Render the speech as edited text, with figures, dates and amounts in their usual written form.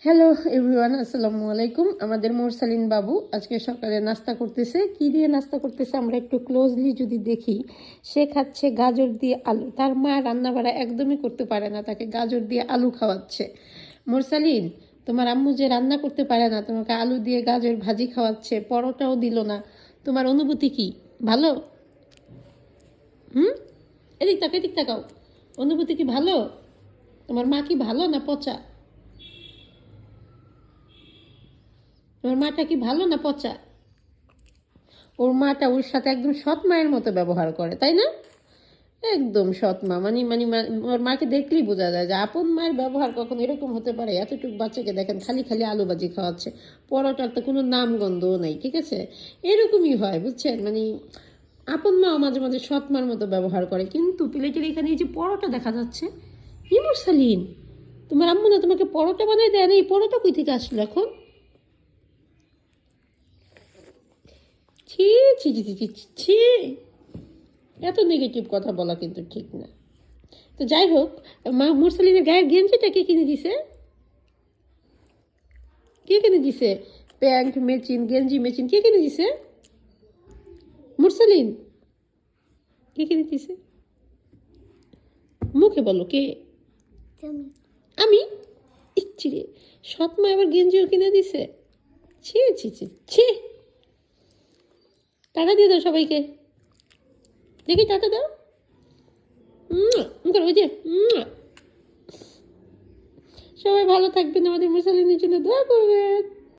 Hello everyone, আসসালামু আলাইকুম। আমাদের মোরসালিন বাবু আজকে সকালে নাস্তা করতেছে। কি দিয়ে নাস্তা করতেছে আমরা একটু ক্লোজলি যদি দেখি, সে খাচ্ছে গাজর দিয়ে আলু। তার মা রান্না বাড়া একদমই করতে পারে না, তাকে গাজর দিয়ে আলু খাওয়াচ্ছে। মোরসালিন, তোমার আম্মু যে রান্না করতে পারে না, তোমাকে আলু দিয়ে গাজর ভাজি খাওয়াচ্ছে, পরোটাও দিল না, তোমার অনুভূতি কি? ভালো? হুম, এদিক তাকাও। অনুভূতি কি ভালো? তোমার মা কি ভালো না পচা? তোমার মাটা কি ভালো না পচা? ওর মাটা ওর সাথে একদম সৎ মায়ের মতো ব্যবহার করে, তাই না? একদম সৎ মা, ওর মাকে দেখলেই বোঝা যায় যে আপন মায়ের ব্যবহার কখন এরকম হতে পারে। এতটুকু বাচ্চাকে দেখেন খালি খালি আলু ভাজি খাওয়াচ্ছে, পরোটার তো কোনো নাম গন্ধও নাই, ঠিক আছে? এরকমই হয়, বুঝছেন? আপন মাও মাঝে মাঝে সৎ মার মতো ব্যবহার করে। কিন্তু প্লেটের এখানে এই যে পরোটা দেখা যাচ্ছে, ইমরসালিন, তোমার আম্মু না তোমাকে পরোটা বানাই দেয় না? এই পরোটা কই থেকে আসলো এখন? ছি, ছি, ছি, ছি, ছি, ছি। এত নেগেটিভ কথা বলা কিন্তু ঠিক না। তো যাই হোক, মা মুরসালিনের গায়ের গেঞ্জিটা কে কিনে দিছে? কে কিনে দিছে? প্যান্ট মেচিন, গেঞ্জি মেচিন কে কিনে দিছে? মুরসালিন, কে কিনে দিছে? মুখে বলো কে? আমি? ইচ্ছি রে, সৎ মা আবার গেঞ্জিও কিনে দিছে? ছি, ছি, ছি, ছি। টাকা দিয়ে দাও সবাইকে, দেখি টাকা দাও। ওই যে সবাই ভালো থাকবেন, আমাদের মুরসালিনের জন্য দোয়া করবেন।